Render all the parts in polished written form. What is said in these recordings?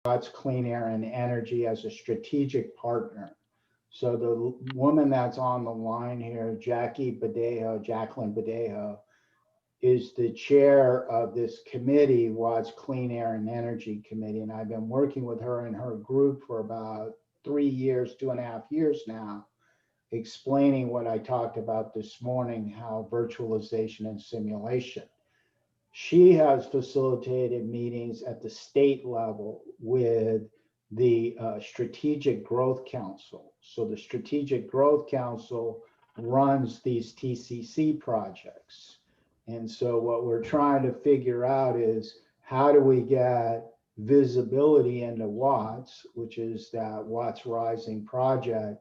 Watts Clean Air and Energy as a strategic partner. So the woman that's on the line here, Jacqueline Badejo, is the chair of this committee, Watts Clean Air and Energy Committee. And I've been working with her and her group for about 3 years, 2.5 years now, explaining what I talked about this morning, how virtualization and simulation. She has facilitated meetings at the state level with the Strategic Growth Council. So the Strategic Growth Council runs these TCC projects. And so what we're trying to figure out is, how do we get visibility into Watts, which is that Watts Rising project,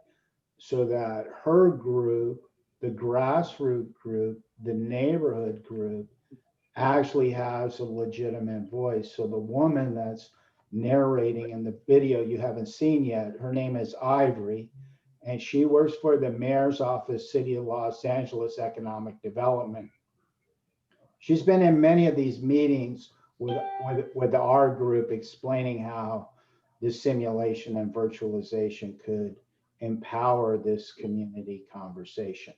so that her group, the grassroots group, the neighborhood group, actually has a legitimate voice. So the woman that's narrating in the video you haven't seen yet, her name is Ivory, and she works for the mayor's office, City of Los Angeles Economic Development. She's been in many of these meetings with our group, explaining how this simulation and virtualization could empower this community conversation.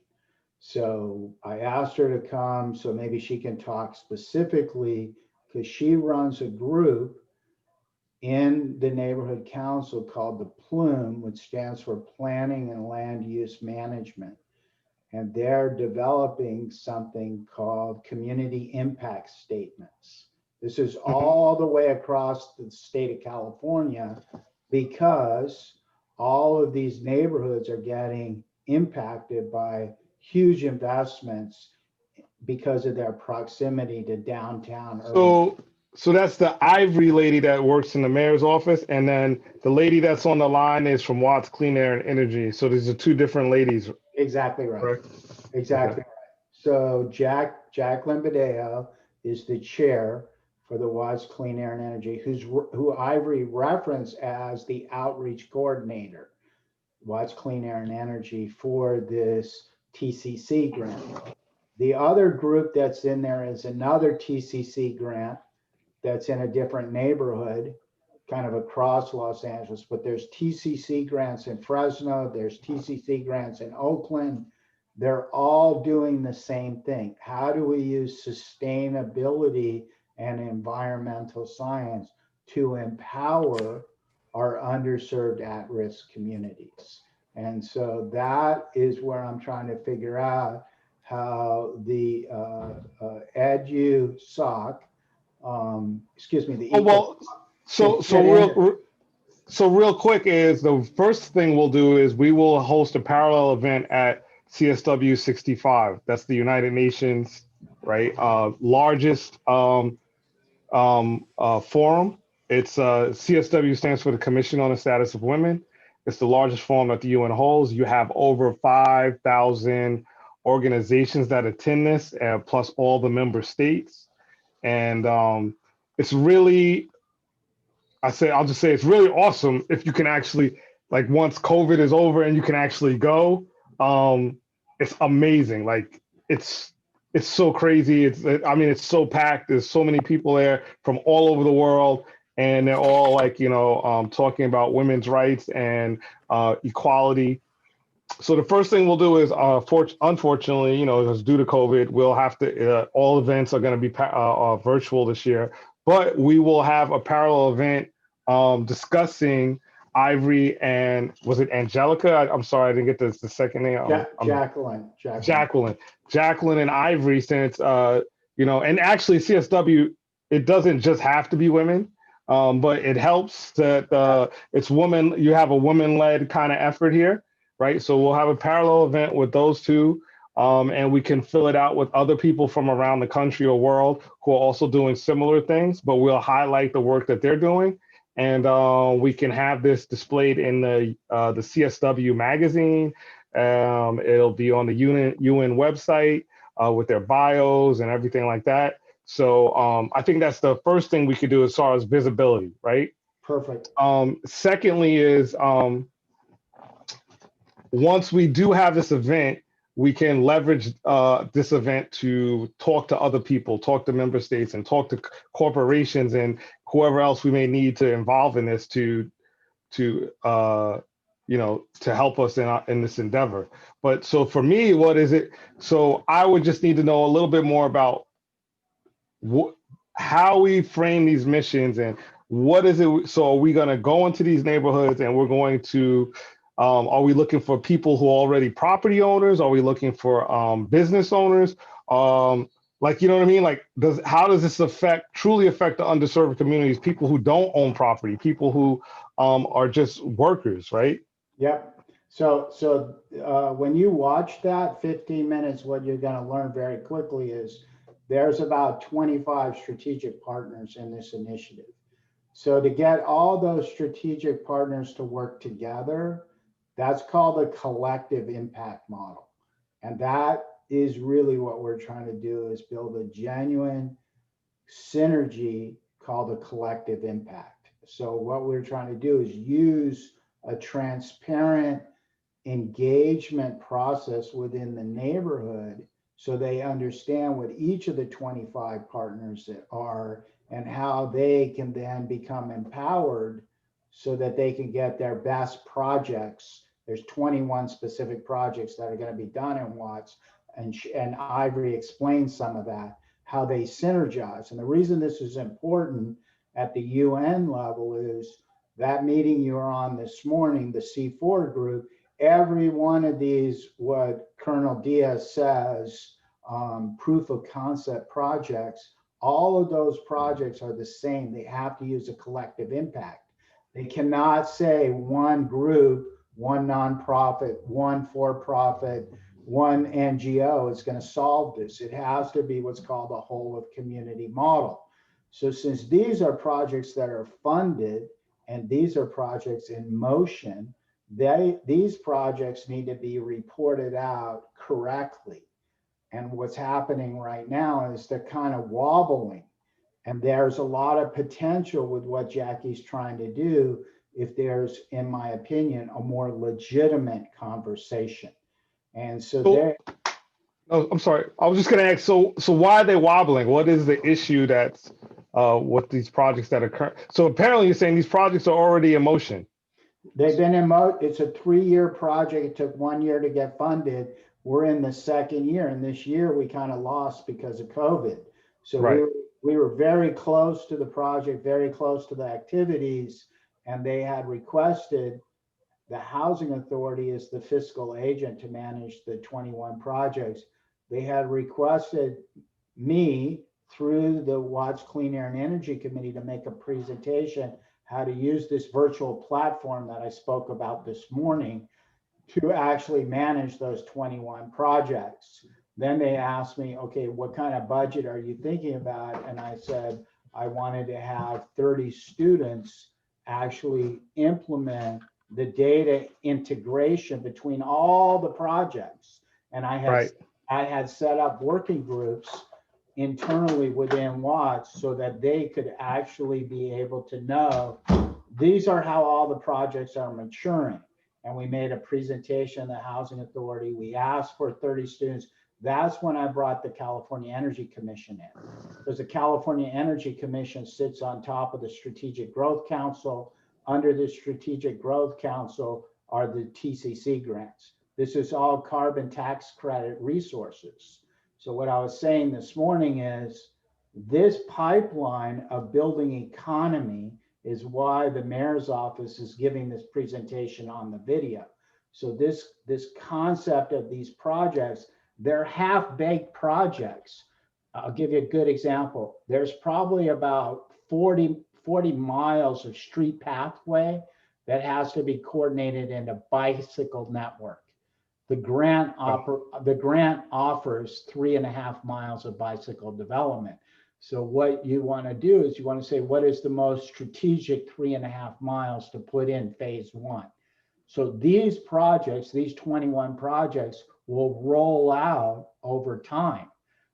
So I asked her to come so maybe she can talk specifically, because she runs a group in the neighborhood council called the Plume, which stands for Planning and Land Use Management. And they're developing something called community impact statements. This is all the way across the state of California, because all of these neighborhoods are getting impacted by huge investments because of their proximity to downtown. So that's the Ivory lady that works in the mayor's office, and then the lady that's on the line is from Watts Clean Air and Energy. So these are two different ladies. Exactly right. Correct? Exactly Okay. right. So Jacqueline Badejo is the chair for the Watts Clean Air and Energy, who Ivory referenced as the outreach coordinator, Watts Clean Air and Energy, for this TCC grant. The other group that's in there is another TCC grant that's in a different neighborhood, kind of across Los Angeles, but there's TCC grants in Fresno, there's TCC grants in Oakland. They're all doing the same thing. How do we use sustainability and environmental science to empower our underserved at-risk communities? And so that is where I'm trying to figure out how the Edfu SOC, So real quick is, the first thing we'll do is we will host a parallel event at CSW 65. That's the United Nations, right? Largest forum. It's CSW stands for the Commission on the Status of Women. It's the largest forum that the UN holds. You have over 5,000 organizations that attend this, plus all the member states. And it's really, I'll just say it's really awesome if you can actually, like, once COVID is over and you can actually go. It's amazing. Like, it's so crazy. It's so packed. There's so many people there from all over the world, and they're all like, talking about women's rights and equality. So the first thing we'll do is, unfortunately, because due to COVID, we'll have to, all events are going to be virtual this year, but we will have a parallel event discussing Ivory and, was it Angelica? I'm sorry, I didn't get the second name. Jacqueline and Ivory, since, and actually CSW, it doesn't just have to be women, but it helps that it's women, you have a woman-led kind of effort here, right? So we'll have a parallel event with those two, and we can fill it out with other people from around the country or world who are also doing similar things, but we'll highlight the work that they're doing. And we can have this displayed in the CSW magazine. It'll be on the UN website with their bios and everything like that. So I think that's the first thing we could do as far as visibility, right? Perfect. Secondly is, once we do have this event, we can leverage this event to talk to other people, talk to member states, and talk to corporations and whoever else we may need to involve in this to to help us in this endeavor. But so for me, what is it? So I would just need to know a little bit more about how we frame these missions and what is it. So are we going to go into these neighborhoods and we're going to, are we looking for people who are already property owners? Are we looking for business owners? Like, you know what I mean? Like, how does this truly affect the underserved communities, people who don't own property, people who are just workers, right? Yep. So when you watch that 15 minutes, what you're going to learn very quickly is there's about 25 strategic partners in this initiative. So to get all those strategic partners to work together, that's called a collective impact model. And that is really what we're trying to do, is build a genuine synergy called a collective impact. So what we're trying to do is use a transparent engagement process within the neighborhood so they understand what each of the 25 partners are and how they can then become empowered so that they can get their best projects. There's 21 specific projects that are going to be done in Watts, and Ivory explained some of that, how they synergize. And the reason this is important at the UN level is that meeting you were on this morning, the C4 group, every one of these, what Colonel Diaz says, proof of concept projects, all of those projects are the same. They have to use a collective impact. They cannot say one group, one nonprofit, one for-profit, one NGO is going to solve this. It has to be what's called a whole of community model. So since these are projects that are funded and these are projects in motion, these projects need to be reported out correctly. And what's happening right now is they're kind of wobbling. And there's a lot of potential with what Jackie's trying to do if there's, in my opinion, a more legitimate conversation. And so oh, I'm sorry. I was just going to ask, so why are they wobbling? What is the issue that's with these projects that occur? So apparently you're saying these projects are already in motion. They've been in motion. It's a 3-year project. It took 1 year to get funded. We're in the 2nd year, and this year we kind of lost because of COVID. So right. we were very close to the project, very close to the activities, and they had requested, the housing authority is the fiscal agent to manage the 21 projects. They had requested me through the Watts Clean Air and Energy Committee to make a presentation how to use this virtual platform that I spoke about this morning to actually manage those 21 projects. Then they asked me, okay, what kind of budget are you thinking about? And I said, I wanted to have 30 students actually implement the data integration between all the projects. And I had set up working groups internally within Watts so that they could actually be able to know these are how all the projects are maturing. And we made a presentation, the Housing Authority. We asked for 30 students. That's when I brought the California Energy Commission in, because the California Energy Commission sits on top of the Strategic Growth Council. Under the Strategic Growth Council are the TCC grants. This is all carbon tax credit resources. So what I was saying this morning is this pipeline of building economy is why the mayor's office is giving this presentation on the video. So this concept of these projects, they're half-baked projects. I'll give you a good example. There's probably about 40 miles of street pathway that has to be coordinated in a bicycle network. The grant offers 3.5 miles of bicycle development. So what you want to do is you want to say, what is the most strategic 3.5 miles to put in phase 1? So these projects, these 21 projects will roll out over time.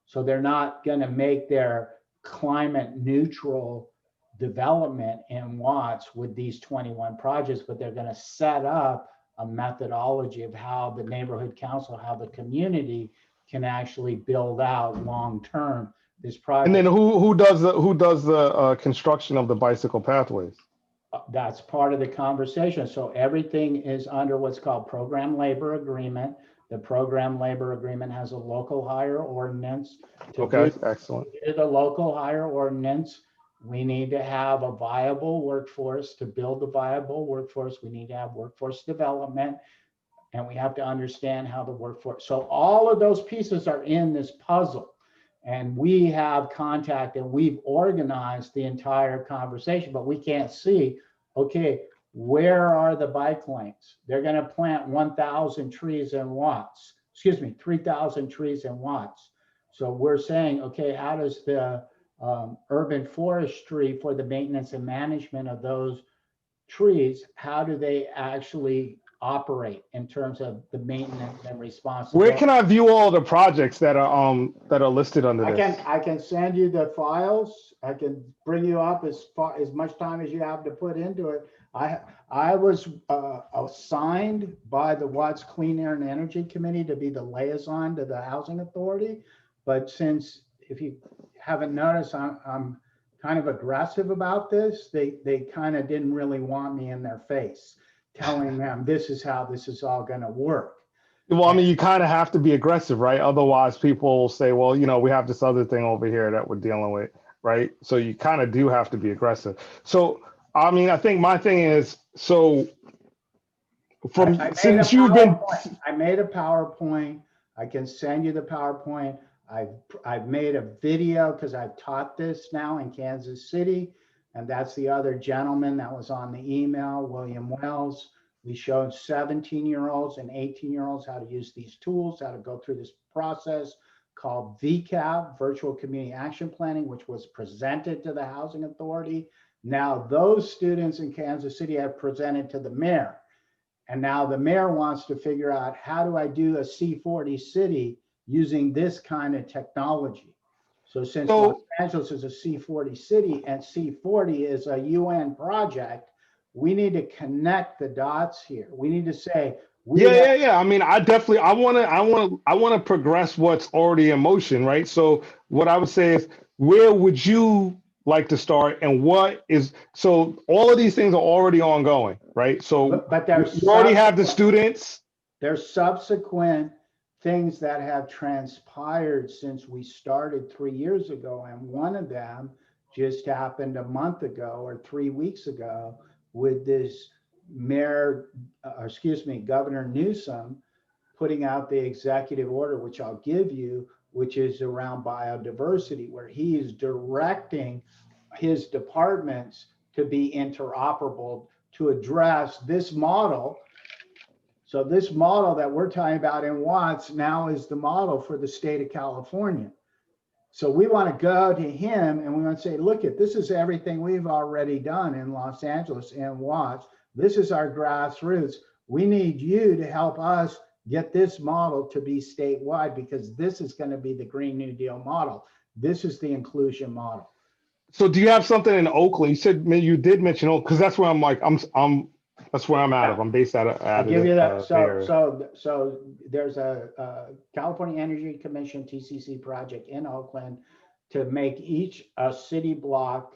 So they're not going to make their climate neutral development in Watts with these 21 projects, but they're going to set up a methodology of how the neighborhood council, how the community can actually build out long-term This project. And then who does the construction of the bicycle pathways? That's part of the conversation. So everything is under what's called program labor agreement. The program labor agreement has a local hire ordinance. Okay, excellent. To the local hire ordinance, we need to have a viable workforce. To build the viable workforce, we need to have workforce development, and we have to understand how the workforce. So all of those pieces are in this puzzle. And we have contact and we've organized the entire conversation, but we can't see, okay, where are the bike lanes? They're going to plant 1,000 trees in Watts, 3,000 trees in Watts. So we're saying, okay, how does the urban forestry for the maintenance and management of those trees, how do they actually operate in terms of the maintenance and responsibility? Where can I view all the projects that are listed under this? I can send you the files. I can bring you up as much time as you have to put into it. I was assigned by the Watts Clean Air and Energy Committee to be the liaison to the Housing Authority, but since, if you haven't noticed, I'm kind of aggressive about this. They kind of didn't really want me in their face, telling them this is how this is all going to work. Well, I mean, you kind of have to be aggressive, right? Otherwise, people will say, well, we have this other thing over here that we're dealing with, right? So you kind of do have to be aggressive. So, I mean, I think my thing is, so since you've been... I made a PowerPoint. I can send you the PowerPoint. I've made a video because I've taught this now in Kansas City. And that's the other gentleman that was on the email, William Wells. We showed 17-year-olds and 18-year-olds how to use these tools, how to go through this process called VCAP, Virtual Community Action Planning, which was presented to the Housing Authority. Now those students in Kansas City have presented to the mayor. And now the mayor wants to figure out, how do I do a C40 city using this kind of technology? So since Los Angeles is a C40 city and C40 is a UN project, we need to connect the dots here. We need to say, yeah. I mean, I want to progress what's already in motion, right? So what I would say is, where would you like to start, and so all of these things are already ongoing, right? So but you already have the students. There's subsequent things that have transpired since we started 3 years ago, and one of them just happened a month ago or 3 weeks ago with this Governor Newsom putting out the executive order, which I'll give you, which is around biodiversity, where he is directing his departments to be interoperable to address this model. So this model that we're talking about in Watts now is the model for the state of California. So we want to go to him and we want to say, look, this is everything we've already done in Los Angeles and Watts. This is our grassroots. We need you to help us get this model to be statewide, because this is going to be the Green New Deal model. This is the inclusion model. So do you have something in Oakland? You said, you did mention Oakland, because that's where that's where I'm out of. I'm based out of. I'll give you that. So there's a California Energy Commission TCC project in Oakland to make each a city block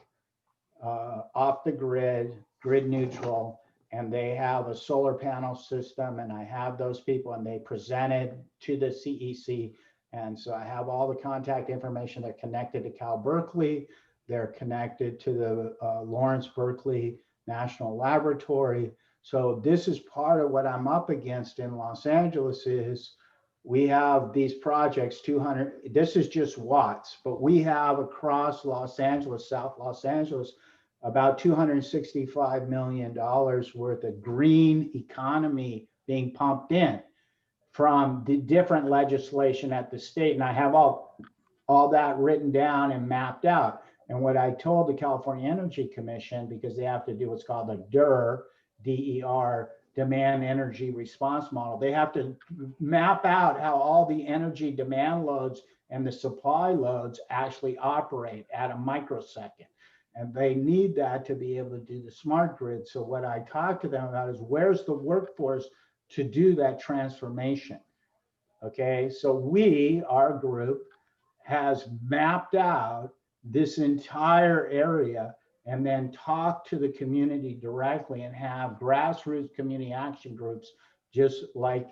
off the grid neutral, and they have a solar panel system, and I have those people, and they presented to the CEC, and so I have all the contact information. They're connected to Cal Berkeley. They're connected to the Lawrence Berkeley National Laboratory. So this is part of what I'm up against in Los Angeles is we have these projects, 200, this is just Watts, but we have across Los Angeles, South Los Angeles, about $265 million worth of green economy being pumped in from the different legislation at the state. And I have all that written down and mapped out. And what I told the California Energy Commission, because they have to do what's called a DER, DER, demand energy response model. They have to map out how all the energy demand loads and the supply loads actually operate at a microsecond. And they need that to be able to do the smart grid. So what I talk to them about is, where's the workforce to do that transformation? Okay, so our group has mapped out this entire area and then talk to the community directly and have grassroots community action groups, just like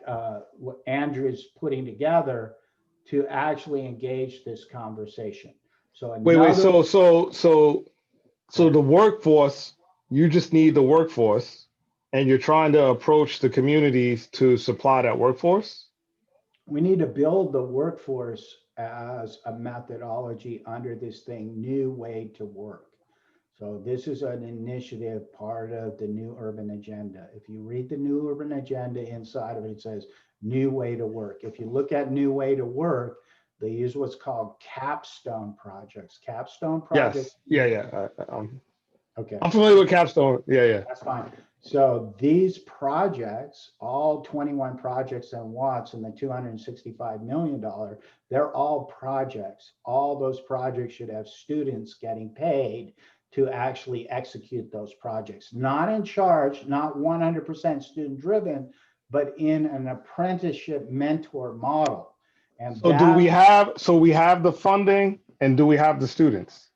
what Andrew's putting together, to actually engage this conversation. So Wait. So the workforce, you just need the workforce, and you're trying to approach the communities to supply that workforce? we need to build the workforce as a methodology under this thing, new way to work. So this is an initiative, part of the new urban agenda. If you read the new urban agenda, inside of it, it says new way to work. If you look at new way to work, they use what's called capstone projects. Capstone projects. Yes. Yeah. Okay. I'm familiar with capstone. Yeah. That's fine. So these projects, all 21 projects in Watts and the $265 million, they're all projects. All those projects should have students getting paid to actually execute those projects. Not in charge, not 100% student driven, but in an apprenticeship mentor model. And So we have the funding, and do we have the students?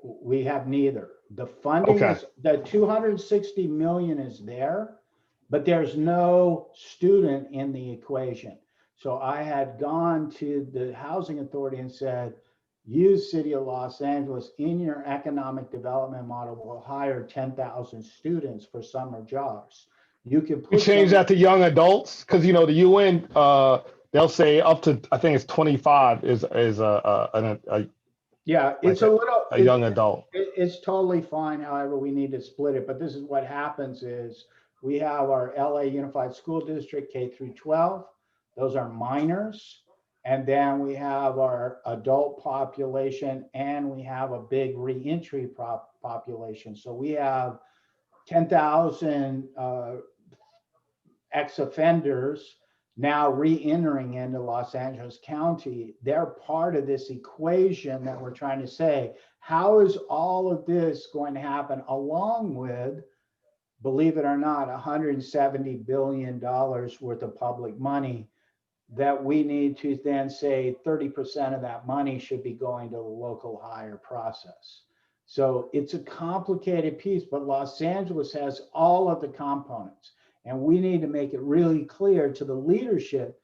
We have neither. The funding Okay. is, the 260 million is there, but there's no student in the equation. So I had gone to the housing authority and said, use City of Los Angeles in your economic development model. Will hire 10,000 students for summer jobs. You can We put change some- that to young adults, because the UN, they'll say up to, I think it's 25 is a Yeah, it's like a little a young adult. It's totally fine. However, we need to split it. But this is what happens is we have our LA Unified School District K through 12. Those are minors. And then we have our adult population, and we have a big reentry population. So we have 10,000 ex-offenders now re-entering into Los Angeles County. They're part of this equation that we're trying to say, how is all of this going to happen, along with, believe it or not, $170 billion worth of public money that we need to then say 30% of that money should be going to the local hire process. So it's a complicated piece, but Los Angeles has all of the components. And we need to make it really clear to the leadership,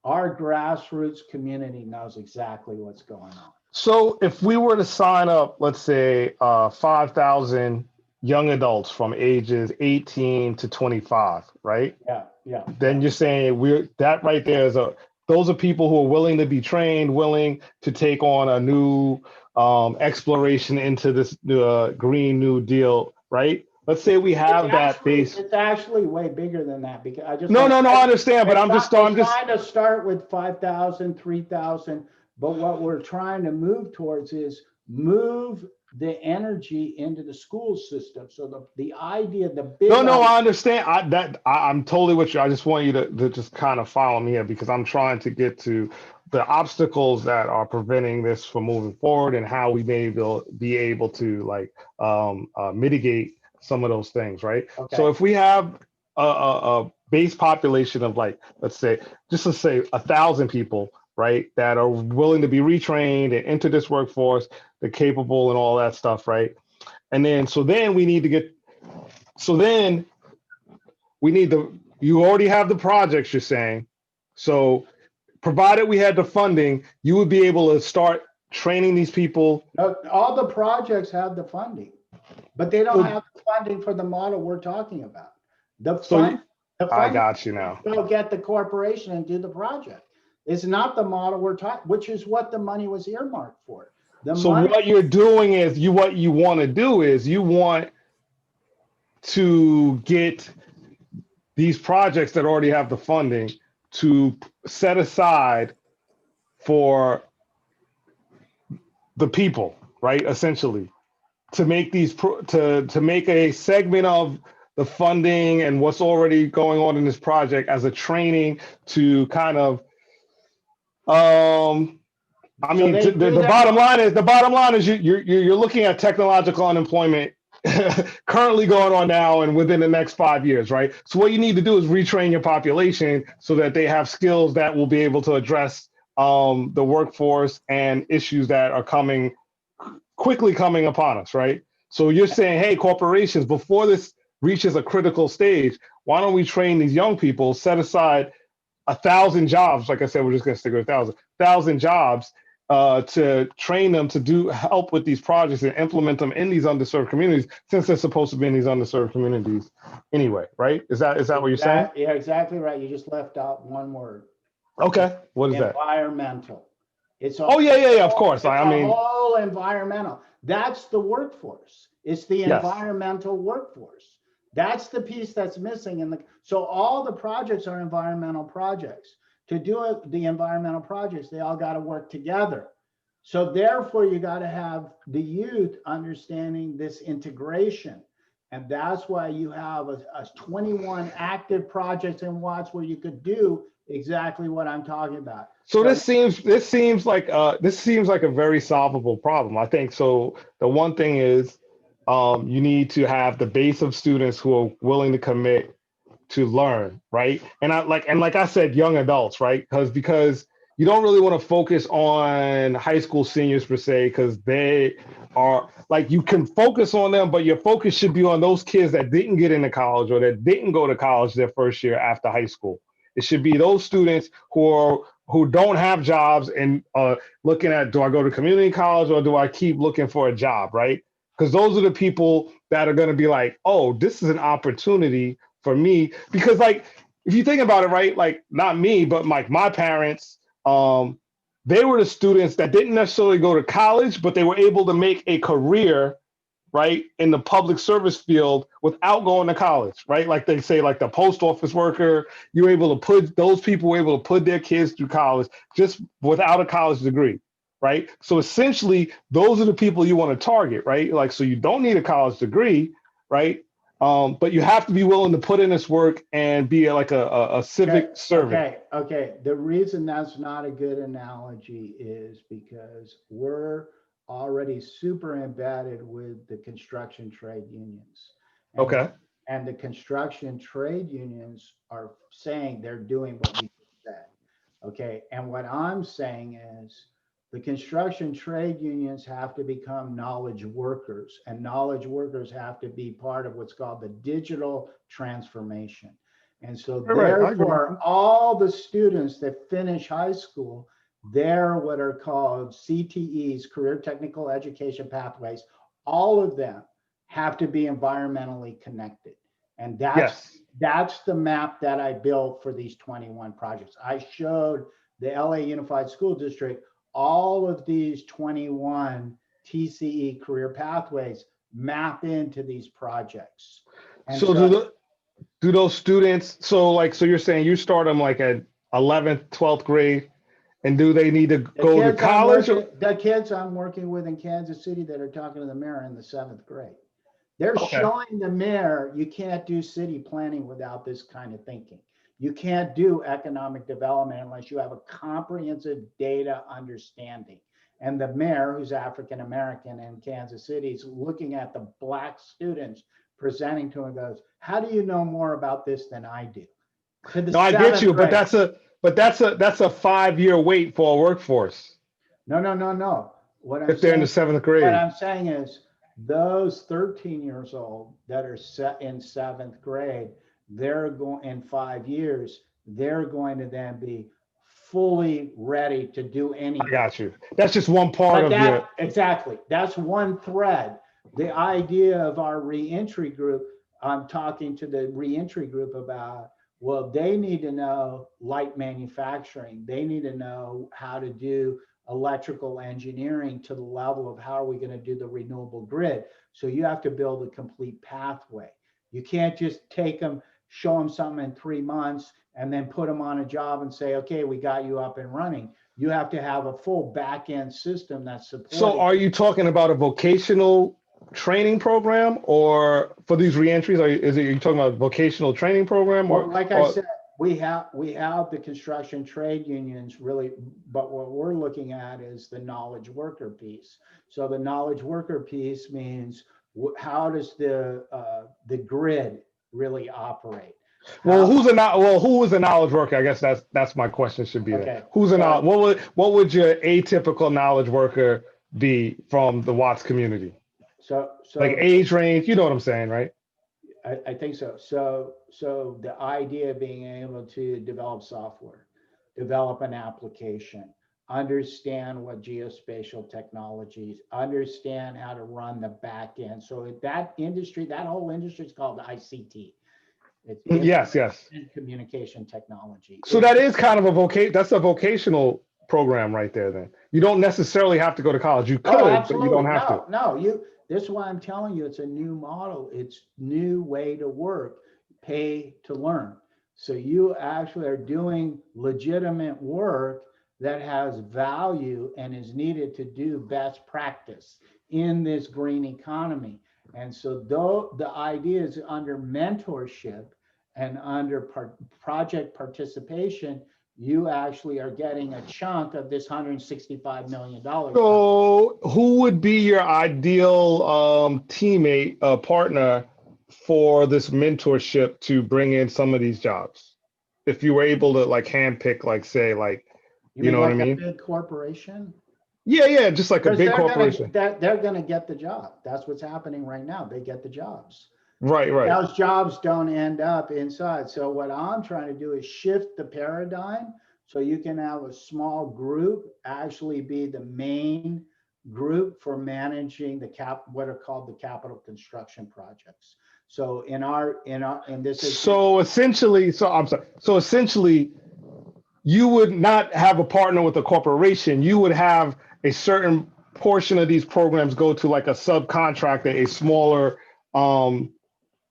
our grassroots community knows exactly what's going on. So if we were to sign up, let's say 5,000 young adults from ages 18 to 25, right? Yeah. Then you're saying that right there is those are people who are willing to be trained, willing to take on a new exploration into this Green New Deal, right? Let's say we have that base. It's actually way bigger than that, because I just I understand, but I'm just trying to start with 5,000, 3,000. But what we're trying to move towards is move the energy into the school system. So the idea, the big I understand. I'm totally with you. I just want you to just kind of follow me here, because I'm trying to get to the obstacles that are preventing this from moving forward, and how we may be able to mitigate some of those things, right? Okay. So if we have a base population of let's say 1,000 people, right, that are willing to be retrained and enter this workforce, they're capable and all that stuff, right? And then you already have the projects, you're saying. So provided we had the funding, you would be able to start training these people. All the projects have the funding, but they don't have the funding for the model we're talking about. I got you now. They'll get the corporation and do the project. It's not the model we're talking, which is what the money was earmarked for. What you're doing is what you want to do is you want to get these projects that already have the funding to set aside for the people, right? Essentially, to make to make a segment of the funding and what's already going on in this project as a training to kind of the bottom line is you're looking at technological unemployment currently going on now and within the next 5 years, right? So what you need to do is retrain your population so that they have skills that will be able to address the workforce and issues that are quickly coming upon us, right? So you're saying, hey, corporations, before this reaches a critical stage, why don't we train these young people, set aside 1,000 jobs, like I said, we're just gonna stick with 1,000 jobs to train them to help with these projects and implement them in these underserved communities, since they're supposed to be in these underserved communities anyway, right? Is that what you're saying? Yeah, exactly right. You just left out one word. Okay, what is that? Environmental. It's Oh yeah, of course. It's a whole environmental. That's the workforce. It's the environmental workforce. That's the piece that's missing so all the projects are environmental projects. To do the environmental projects, they all got to work together. So therefore, you got to have the youth understanding this integration. And that's why you have a 21 active projects in Watts where you could do exactly what I'm talking about. So this seems like a very solvable problem. I think so. The one thing is you need to have the base of students who are willing to commit to learn, right? And like I said, young adults, right? Because you don't really want to focus on high school seniors per se, because they are like, you can focus on them, but your focus should be on those kids that didn't get into college or that didn't go to college their first year after high school. It should be those students who don't have jobs and looking at, do I go to community college or do I keep looking for a job, right? Because those are the people that are going to be like, oh, this is an opportunity for me. Because like, if you think about it, right, like not me, but like my parents, they were the students that didn't necessarily go to college, but they were able to make a career, right, in the public service field without going to college, right? Like they say, like the post office worker, those people were able to put their kids through college just without a college degree, right? So essentially, those are the people you want to target, right? Like, so you don't need a college degree, right? But you have to be willing to put in this work and be like a civic servant. Okay. The reason that's not a good analogy is because we're already super embedded with the construction trade unions. Okay. And the construction trade unions are saying they're doing what you said. Okay. And what I'm saying is the construction trade unions have to become knowledge workers, and knowledge workers have to be part of what's called the digital transformation. And so therefore, all the students that finish high school, they're what are called CTEs, career technical education pathways. All of them have to be environmentally connected. And that's the map that I built for these 21 projects. I showed the LA Unified School District all of these 21 TCE career pathways map into these projects. And so do those students, so you're saying you start them like at 11th, 12th grade, and do they need to go to college? The kids I'm working with in Kansas City that are talking to the mayor in the 7th grade, they're showing the mayor you can't do city planning without this kind of thinking. You can't do economic development unless you have a comprehensive data understanding. And the mayor, who's African American in Kansas City, is looking at the Black students presenting to him and goes, how do you know more about this than I do? No, I get you, but that's a 5-year wait for a workforce. No. If they're in the 7th grade. What I'm saying is those 13 years old that are set in 7th grade, they're going in 5 years, they're going to then be fully ready to do anything. I got you. That's just one part of it. Exactly. That's one thread. The idea of our reentry group, I'm talking to the reentry group about, well, they need to know light manufacturing. They need to know how to do electrical engineering to the level of how are we going to do the renewable grid. So you have to build a complete pathway. You can't just take them, show them something in 3 months, and then put them on a job and say, okay, we got you up and running. You have to have a full back end system that's supported. So are you talking about a vocational training program, or for these reentries, are you talking about a vocational training program? Or like I said, we have the construction trade unions really, but what we're looking at is the knowledge worker piece. So the knowledge worker piece means how does the grid really operate? Well, who is a knowledge worker? I guess that's my question should be Okay, there. Who's what would your atypical knowledge worker be from the Watts community? so Like age range, you know what I'm saying, right? I think so. So the idea of being able to develop software, develop an application, understand what geospatial technologies, understand how to run the back end. So that industry, that whole industry is called ICT. It's Yes, yes. communication technology. So that is kind of that's a vocational program right there then. You don't necessarily have to go to college. You Oh, could, but you don't absolutely. have to. No, this is why I'm telling you, it's a new model. It's new way to work, pay to learn. So you actually are doing legitimate work that has value and is needed to do best practice in this green economy. And so though the idea is under mentorship and under project participation, you actually are getting a chunk of this $165 million. So who would be your ideal teammate, partner for this mentorship to bring in some of these jobs? If you were able to like handpick, like say, like, you know what I mean? A big corporation? Yeah, just like a big corporation. They're gonna get the job. That's what's happening right now. They get the jobs. Right. Those jobs don't end up inside. So what I'm trying to do is shift the paradigm so you can have a small group actually be the main group for managing what are called the capital construction projects. So so essentially, I'm sorry. So essentially, you would not have a partner with a corporation. You would have a certain portion of these programs go to like a subcontractor, a smaller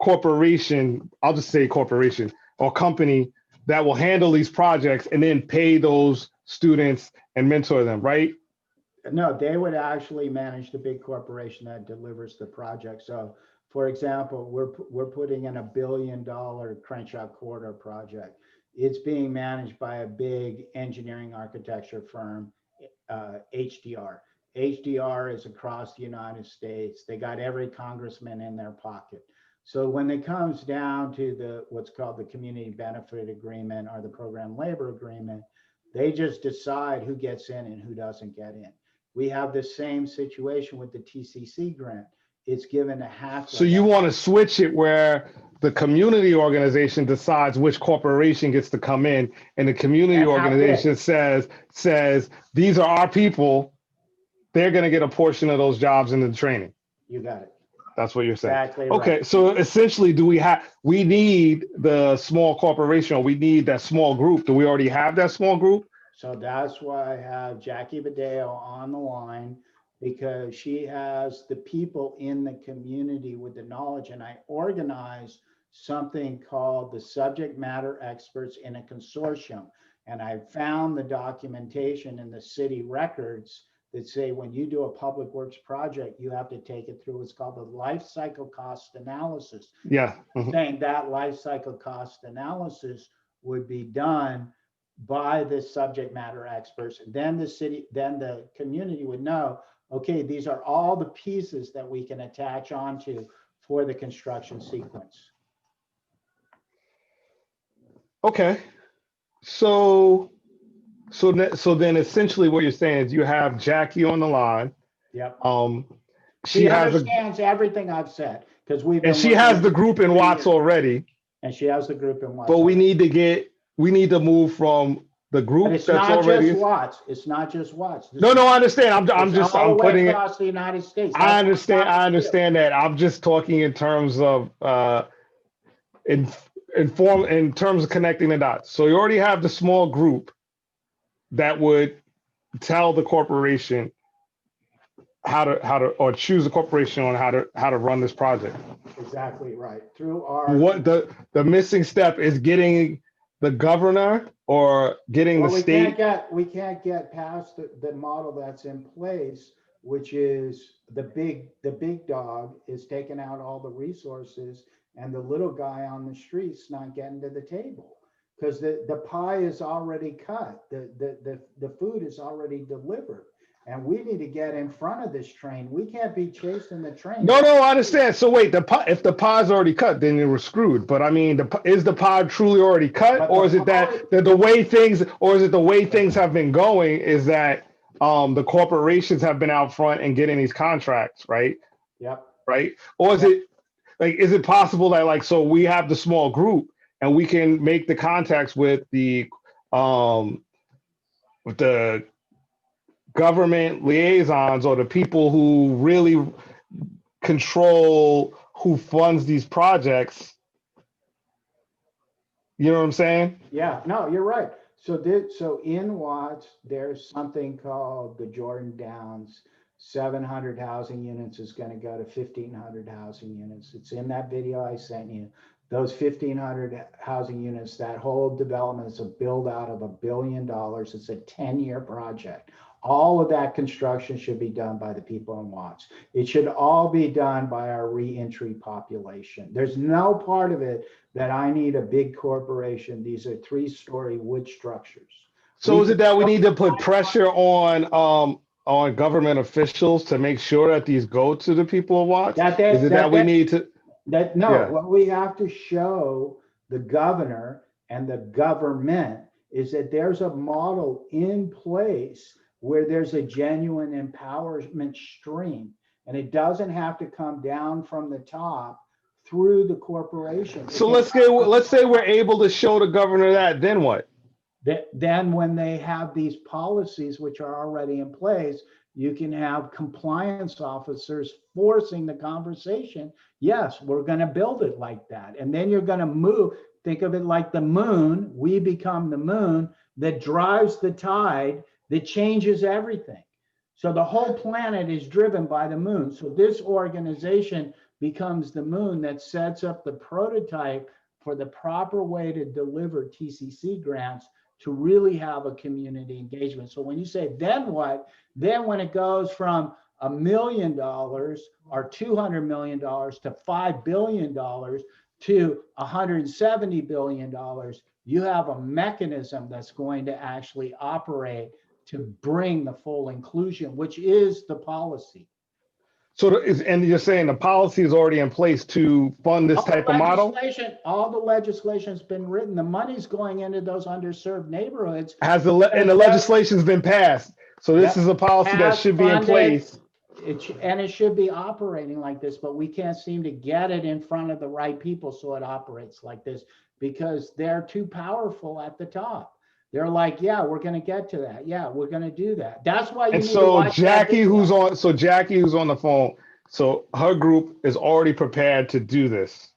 corporation, I'll just say corporation or company that will handle these projects and then pay those students and mentor them, right? No, they would actually manage the big corporation that delivers the project. So for example, we're putting in $1 billion Crenshaw Corridor project. It's being managed by a big engineering architecture firm, HDR. HDR is across the United States. They got every congressman in their pocket. So when it comes down to what's called the community benefit agreement or the program labor agreement, they just decide who gets in and who doesn't get in. We have the same situation with the TCC grant. It's given a half. So you want to switch it where the community organization decides which corporation gets to come in, and the community organization says these are our people. They're going to get a portion of those jobs in the training. You got it. That's what you're saying. Exactly. Okay, right. So essentially, we need the small corporation, or we need that small group? Do we already have that small group? So that's why I have Jackie Badeo on the line, because she has the people in the community with the knowledge, and I organize something called the subject matter experts in a consortium. And I found the documentation in the city records that say when you do a public works project, you have to take it through what's called the life cycle cost analysis. Yeah. Saying that life cycle cost analysis would be done by the subject matter experts. Then the community would know, okay, these are all the pieces that we can attach onto for the construction sequence. Okay. So then essentially what you're saying is you have Jackie on the line. Yep. She understands everything I've said because she has the group in Watts already. And she has the group in Watts. But we need to move from the group that's already just Watts. It's not just Watts. No, I understand. I'm putting it across the United States. I understand that. I'm just talking in terms of in terms of connecting the dots. So you already have the small group that would tell the corporation how to or choose the corporation on how to run this project. Exactly right. Through our the missing step is getting the governor or getting the state. We can't get past the model that's in place, which is the big dog is taking out all the resources and the little guy on the street's not getting to the table because the pie is already cut. The food is already delivered. and we need to get in front of this train. We can't be chasing the train. No, I understand. So wait, if the pod's already cut, then you were screwed. But I mean, is the pod truly already cut, But or is it that the way things, or is it the way things have been going? Is that the corporations have been out front and getting these contracts, right? Yep. Right? Or is it like, is it possible that like, so we have the small group and we can make the contacts with the government liaisons or the people who really control who funds these projects. You know what I'm saying? Yeah, no, you're right. So in Watts, there's something called the Jordan Downs. 700 housing units is going to go to 1,500 housing units. It's in that video I sent you. Those 1,500 housing units, that whole development is a build out of $1 billion. It's a 10-year project. All of that construction should be done by the people in Watts. It should all be done by our reentry population. There's no part of it that I need a big corporation. These are 3-story wood structures. So is it that we need to put pressure on government officials to make sure that these go to the people of Watts? Is it that we need to? What we have to show the governor and the government is that there's a model in place where there's a genuine empowerment stream, and it doesn't have to come down from the top through the corporation. So let's say we're able to show the governor that, then what? Then when they have these policies, which are already in place, you can have compliance officers forcing the conversation. Yes, we're going to build it like that. And then you're going to move. Think of it like the moon. We become the moon that drives the tide, that changes everything. So the whole planet is driven by the moon. So this organization becomes the moon that sets up the prototype for the proper way to deliver TCC grants to really have a community engagement. So when you say, then what? Then when it goes from $1 million or $200 million to $5 billion to $170 billion, you have a mechanism that's going to actually operate to bring the full inclusion, which is the policy. So, and you're saying the policy is already in place to fund this type of model? All the legislation's been written. The money's going into those underserved neighborhoods. And the legislation's been passed. So this is a policy that should be in place. And it should be operating like this, but we can't seem to get it in front of the right people so it operates like this because they're too powerful at the top. They're like, yeah, we're going to get to that. Yeah, we're going to do that. That's why. And so Jackie, who's on the phone, so her group is already prepared to do this.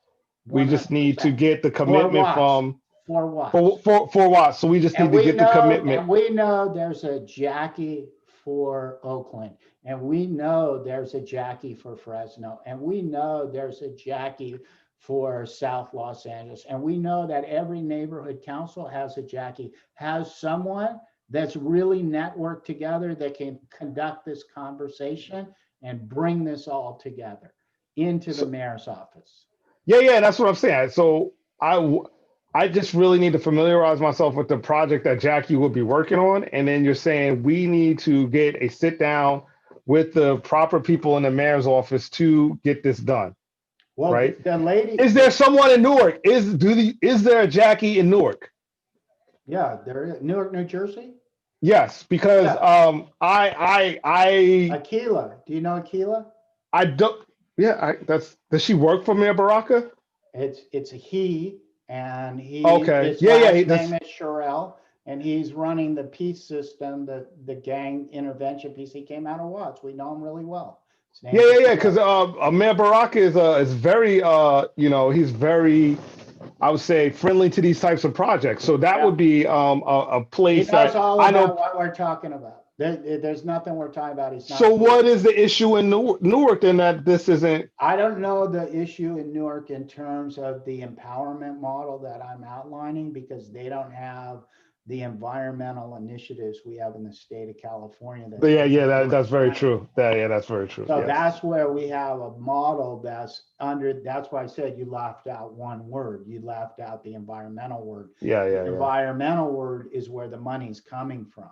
100%. We just need to get the commitment from. For what? For what? So we just need to get the commitment. And we know there's a Jackie for Oakland, and we know there's a Jackie for Fresno, and we know there's a Jackie for South Los Angeles. And we know that every neighborhood council has a Jackie, has someone that's really networked together that can conduct this conversation and bring this all together into the mayor's office. Yeah, that's what I'm saying. So I just really need to familiarize myself with the project that Jackie will be working on. And then you're saying we need to get a sit down with the proper people in the mayor's office to get this done. Well, right. The lady. Is there someone in Newark? Is there a Jackie in Newark? Yeah, there is. Newark, New Jersey. Yes, because Aquila. Do you know Aquila? I don't. Yeah, does she work for Mayor Baraka? It's a he, and he. Okay. His last name is Sherrill, and he's running the peace system, the gang intervention piece. He came out of Watts. We know him really well. Yeah. Because Mayor Baraka is very, he's very, I would say, friendly to these types of projects. So that would be a place that I know what we're talking about. There's nothing we're talking about. He's not. So what is the issue in Newark then that this isn't? I don't know the issue in Newark in terms of the empowerment model that I'm outlining, because they don't have the environmental initiatives we have in the state of California. That's very true. That's very true. So that's where we have a model that's why I said you left out one word. You left out the environmental word. Yeah. The environmental word is where the money's coming from.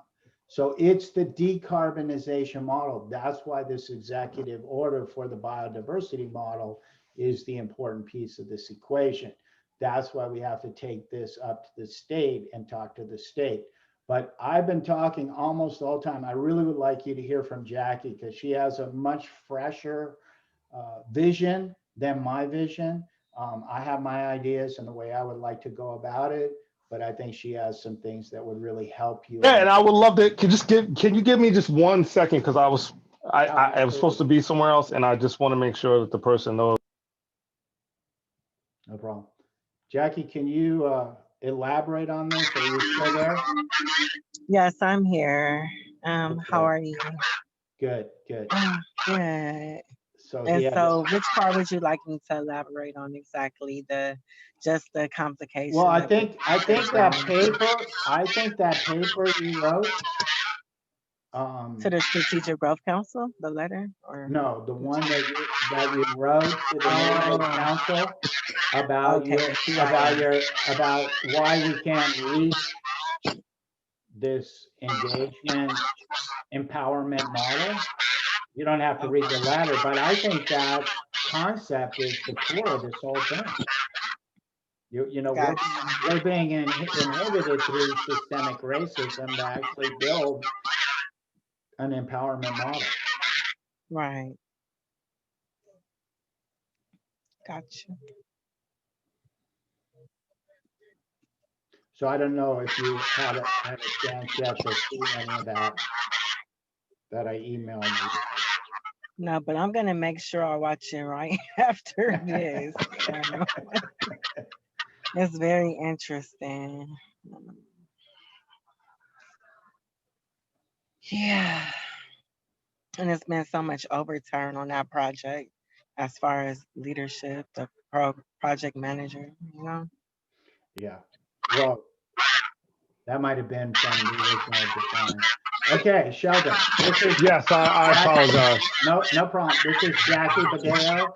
So it's the decarbonization model. That's why this executive order for the biodiversity model is the important piece of this equation. That's why we have to take this up to the state and talk to the state. But I've been talking almost all the time. I really would like you to hear from Jackie because she has a much fresher vision than my vision. I have my ideas and the way I would like to go about it, but I think she has some things that would really help you. Yeah, and I would love to. Can you give me just 1 second? Because I was supposed to be somewhere else, and I just want to make sure that the person knows. No problem. Jackie, can you elaborate on this? Are you still there? Yes, I'm here. Okay. How are you? Good, good. Good. So And so which part would you like me to elaborate on exactly? Just the complication? well, I think that paper you wrote. To the Strategic Growth Council, the letter, or No, the one that you wrote to the neighborhood council about about why we can't reach this engagement empowerment model. You don't have to read the letter, but I think that concept is the core of this whole thing. You know, we're being inhibited through systemic racism to actually build an empowerment model. Right. Gotcha. So I don't know if you had a chance yet to see any of that I emailed you. No, but I'm gonna make sure I watch it right after this. It's very interesting. Yeah. And it's been so much overturn on that project as far as leadership, the project manager, you know? Yeah. Well, that might have been from the original design. Okay, Sheldon. Yes, I apologize. No problem. This is Jackie Badeo.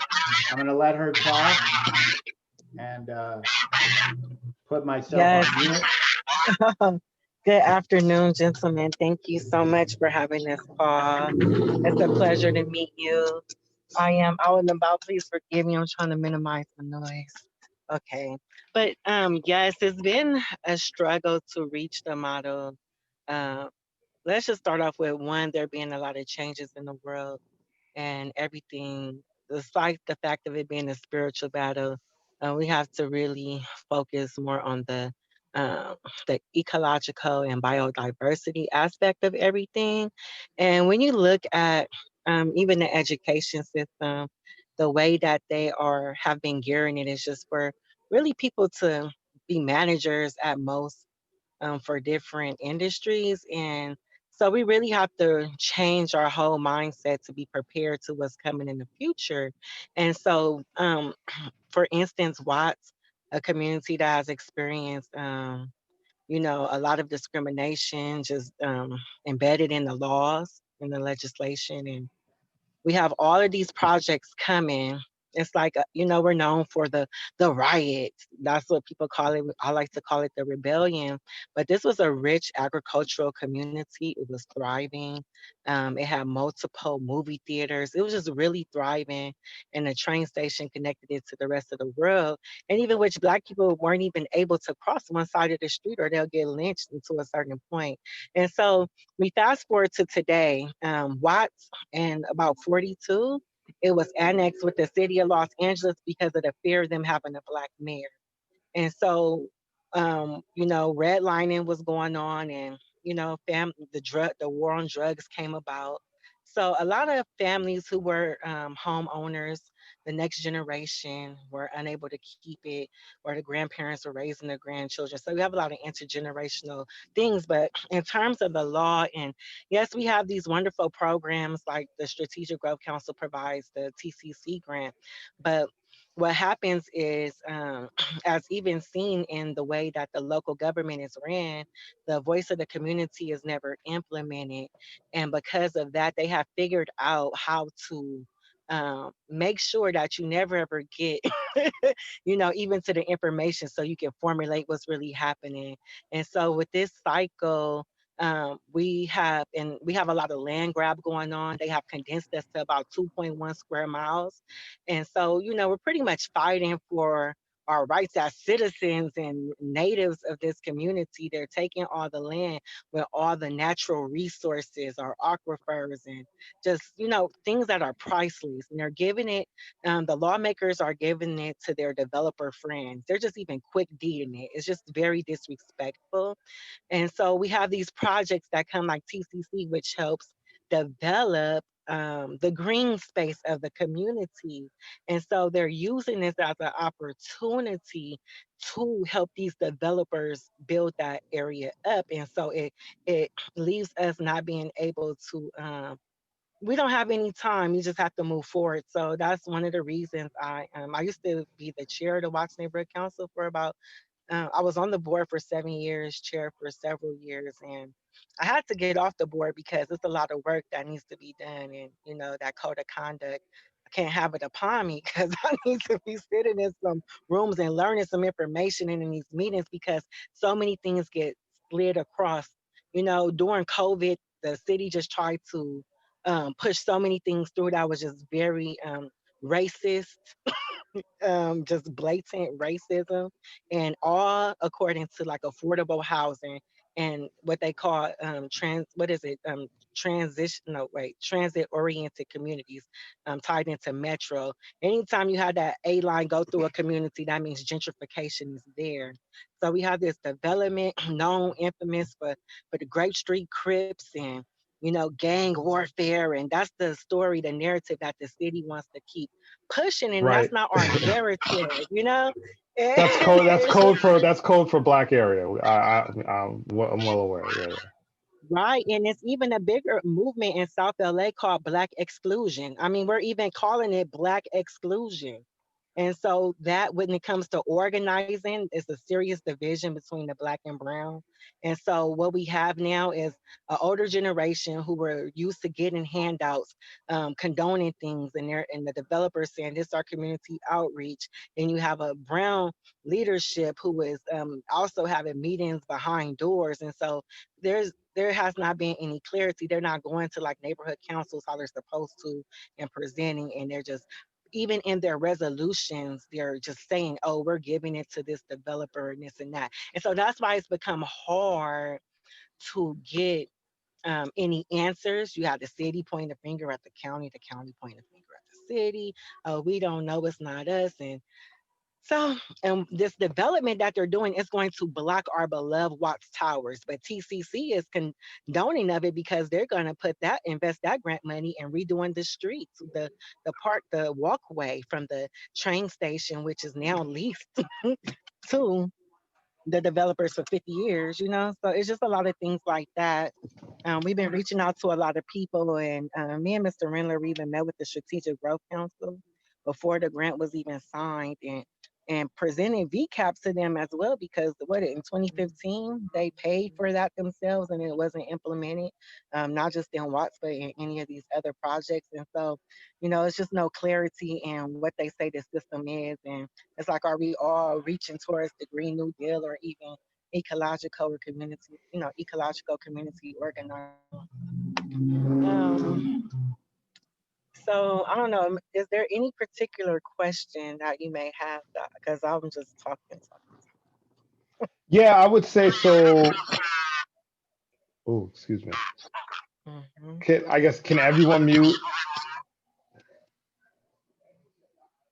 I'm going to let her talk and put myself on mute. Good afternoon, gentlemen. Thank you so much for having this call. It's a pleasure to meet you. I am out and about. Please forgive me. I'm trying to minimize the noise. Okay. But yes, it's been a struggle to reach the model. Let's just start off with one, there being a lot of changes in the world and everything. Despite the fact of it being a spiritual battle, we have to really focus more on the ecological and biodiversity aspect of everything. And when you look at even the education system, the way that they have been gearing it is just for really people to be managers at most for different industries. And so we really have to change our whole mindset to be prepared to what's coming in the future. And so, for instance, Watts, a community that has experienced, a lot of discrimination just embedded in the laws, in the legislation, and we have all of these projects coming. It's like, we're known for the riots. That's what people call it. I like to call it the rebellion. But this was a rich agricultural community. It was thriving. It had multiple movie theaters. It was just really thriving. And the train station connected it to the rest of the world. And even which Black people weren't even able to cross one side of the street or they'll get lynched until a certain point. And so we fast forward to today, Watts and about 42, it was annexed with the city of Los Angeles because of the fear of them having a Black mayor. And so, redlining was going on, and the war on drugs came about. So a lot of families who were homeowners, the next generation, were unable to keep it, or the grandparents were raising their grandchildren. So we have a lot of intergenerational things. But in terms of the law, and yes, we have these wonderful programs like the Strategic Growth Council provides the TCC grant, but what happens is, as even seen in the way that the local government is ran, the voice of the community is never implemented. And because of that, they have figured out how to make sure that you never ever get, even to the information so you can formulate what's really happening. And so with this cycle, we have a lot of land grab going on. They have condensed us to about 2.1 square miles. And so, we're pretty much fighting for our rights as citizens and natives of this community. They're taking all the land with all the natural resources, our aquifers, and just, things that are priceless. And they're giving it, the lawmakers are giving it to their developer friends. They're just even quick deeding it. It's just very disrespectful. And so we have these projects that come like TCC, which helps develop the green space of the community. And so they're using this as an opportunity to help these developers build that area up. And so it leaves us not being able to, we don't have any time. You just have to move forward. So that's one of the reasons I used to be the chair of the Watts Neighborhood Council for about I was on the board for 7 years, chair for several years, and I had to get off the board because it's a lot of work that needs to be done. And, that code of conduct, I can't have it upon me because I need to be sitting in some rooms and learning some information in these meetings because so many things get slid across. During COVID, the city just tried to push so many things through that was just very racist, just blatant racism, and all according to like affordable housing and what they call transit oriented communities, tied into metro. Anytime you have that A line go through a community, that means gentrification is there. So we have this development known infamous for the Grape Street Crips and gang warfare, and that's the story, the narrative that the city wants to keep pushing, and that's Right. not our narrative. That's code. It's just That's code for Black area. I'm well aware. Yeah. right. And it's even a bigger movement in South LA called Black exclusion. I mean, we're even calling it Black exclusion. And so that when it comes to organizing, it's a serious division between the Black and brown. And so what we have now is an older generation who were used to getting handouts, condoning things, and the developers saying this is our community outreach. And you have a brown leadership who is also having meetings behind doors. And so there has not been any clarity. They're not going to like neighborhood councils how they're supposed to and presenting, and they're just even in their resolutions, they're just saying, oh, we're giving it to this developer and this and that. And so that's why it's become hard to get any answers. You have the city pointing the finger at the county pointing the finger at the city. We don't know, it's not us. And this development that they're doing is going to block our beloved Watts Towers, but TCC is condoning of it because they're going to invest that grant money in redoing the streets, the park, the walkway from the train station, which is now leased to the developers for 50 years. So it's just a lot of things like that. We've been reaching out to a lot of people, and me and Mr. Rendler even met with the Strategic Growth Council before the grant was even signed, and presenting VCAPs to them as well, because in 2015 they paid for that themselves and it wasn't implemented, not just in Watts but in any of these other projects. And so it's just no clarity in what they say the system is, and it's like, are we all reaching towards the Green New Deal or even ecological community organizing? So I don't know. Is there any particular question that you may have? Because I'm just talking. Yeah, I would say so. Oh, excuse me. Can everyone mute?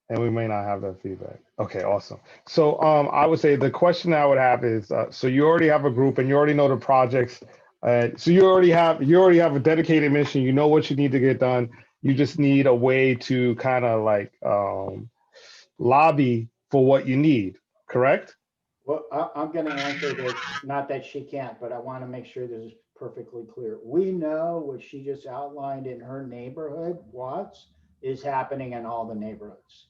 And we may not have that feedback. Okay, awesome. So I would say the question I would have is, so you already have a group and you already know the projects. So you already have a dedicated mission. You know what you need to get done. You just need a way to kind of like lobby for what you need, correct? Well, I'm going to answer this, not that she can't, but I want to make sure this is perfectly clear. We know what she just outlined in her neighborhood, Watts, is happening in all the neighborhoods.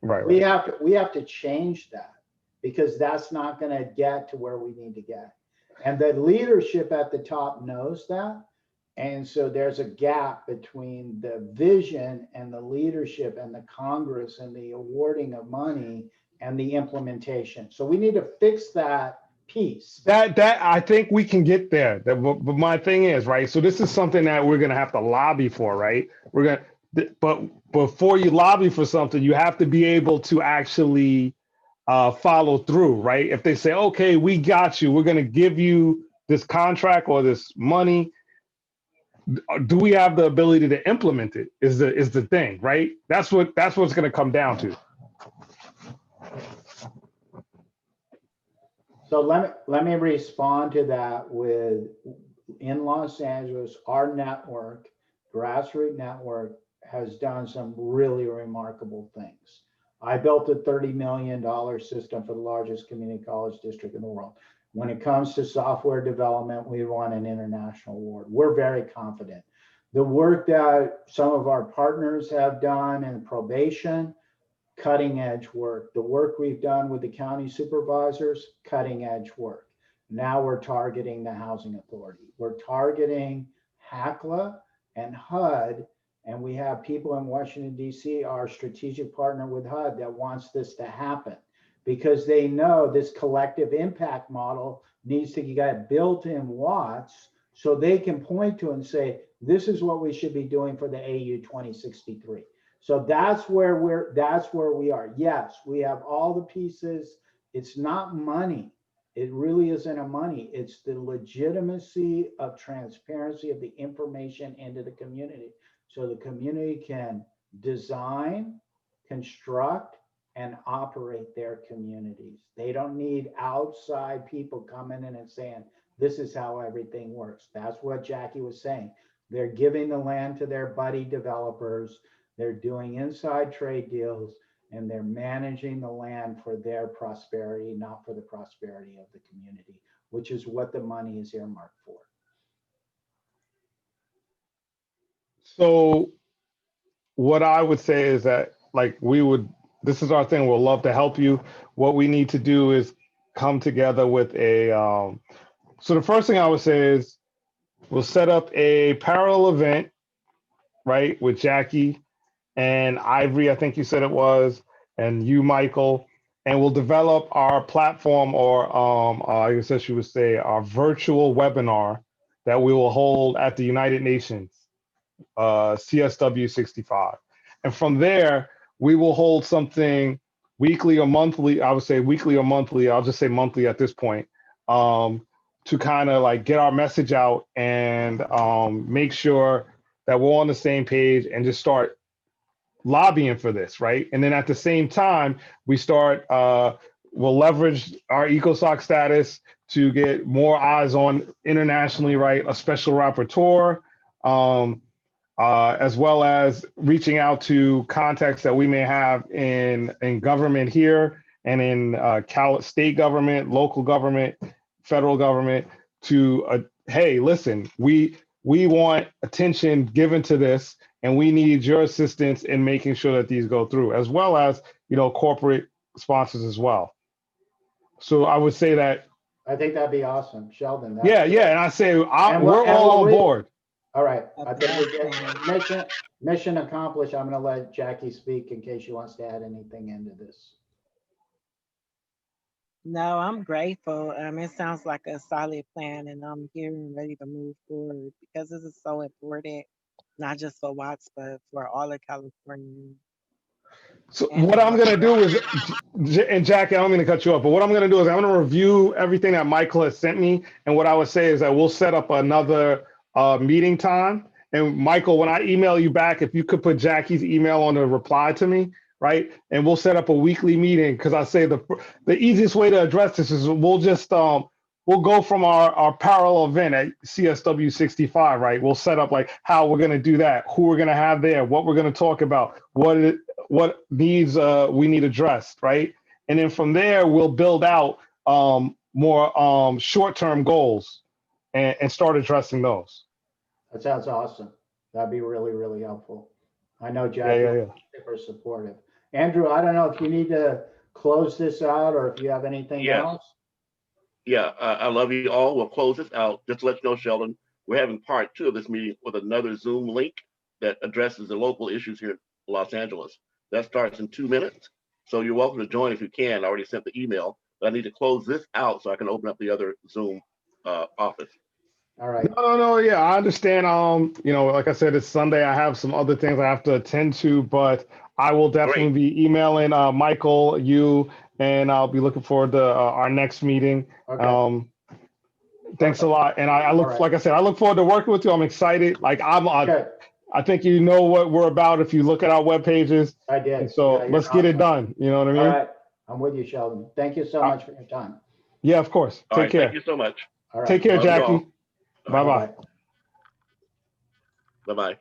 Right. We have to change that, because that's not going to get to where we need to get. And the leadership at the top knows that. And so there's a gap between the vision and the leadership and the Congress and the awarding of money and the implementation. So we need to fix that piece. That I think we can get there. But my thing is, right? So this is something that we're gonna have to lobby for, right? But before you lobby for something, you have to be able to actually follow through, right? If they say, okay, we got you, we're gonna give you this contract or this money, do we have the ability to implement it? Is the thing, right? That's what's gonna come down to. So let me respond to that with, in Los Angeles, our network, grassroots network, has done some really remarkable things. I built a $30 million system for the largest community college district in the world. When it comes to software development, we won an international award. We're very confident. The work that some of our partners have done in probation, cutting edge work. The work we've done with the county supervisors, cutting edge work. Now we're targeting the housing authority. We're targeting HACLA and HUD, and we have people in Washington, D.C., our strategic partner with HUD, that wants this to happen because they know this collective impact model needs to get built in Watts so they can point to and say, this is what we should be doing for the AU 2063. So that's where we are. Yes, we have all the pieces. It's not money. It really isn't a money. It's the legitimacy of transparency of the information into the community. So the community can design, construct, and operate their communities. They don't need outside people coming in and saying, this is how everything works. That's what Jackie was saying. They're giving the land to their buddy developers. They're doing inside trade deals, and they're managing the land for their prosperity, not for the prosperity of the community, which is what the money is earmarked for. So what I would say is that, like, this is our thing. We'll love to help you. What we need to do is come together with a, so the first thing I would say is we'll set up a parallel event, right, with Jackie and Ivory, I think you said it was, and you, Michael, and we'll develop our platform, or I guess you would say our virtual webinar that we will hold at the United Nations, CSW 65. And from there, we will hold something weekly or monthly. I would say weekly or monthly. I'll just say monthly at this point, to kind of like get our message out and make sure that we're on the same page and just start lobbying for this, right? And then at the same time, we start, we'll leverage our ECOSOC status to get more eyes on internationally, right? A special rapporteur, as well as reaching out to contacts that we may have in government here and in state government, local government, federal government to, hey, listen, we want attention given to this, and we need your assistance in making sure that these go through, as well as, corporate sponsors as well. So I would say that. I think that'd be awesome, Sheldon. Yeah. And I say we're all on board. All right, I think we're getting mission accomplished. I'm going to let Jackie speak in case she wants to add anything into this. No, I'm grateful. It sounds like a solid plan, and I'm here and ready to move forward because this is so important, not just for Watts, but for all of California. So what I'm going to do is, and Jackie, I don't mean to cut you off, but what I'm going to do is I'm going to review everything that Michael has sent me. And what I would say is that we'll set up another meeting time. And Michael, when I email you back, if you could put Jackie's email on the reply to me, right? And we'll set up a weekly meeting, because I say the easiest way to address this is we'll just, we'll go from our parallel event at CSW 65, right? We'll set up like how we're going to do that, who we're going to have there, what we're going to talk about, what needs we need addressed, right? And then from there, we'll build out more short-term goals and start addressing those. That sounds awesome. That'd be really, really helpful. I know Jackie is super supportive. Andrew, I don't know if you need to close this out or if you have anything else. Yeah, I love you all. We'll close this out. Just to let you know, Sheldon, we're having part 2 of this meeting with another Zoom link that addresses the local issues here in Los Angeles. That starts in 2 minutes. So you're welcome to join if you can. I already sent the email, but I need to close this out so I can open up the other Zoom office. All right. No, yeah, I understand. You know, like I said, it's Sunday. I have some other things I have to attend to, but I will definitely be emailing Michael, you, and I'll be looking forward to our next meeting. Okay. Thanks a lot. And I look, All right. like I said, I look forward to working with you. I'm excited. Like I think you know what we're about if you look at our web pages. I did. And so Yeah, let's get it done. You know what I mean? All right. I'm with you, Sheldon. Thank you so much for your time. Yeah, of course. All Take right, care. thank you so much. All right. Take care, Love you all. Jackie. Bye-bye. Bye-bye.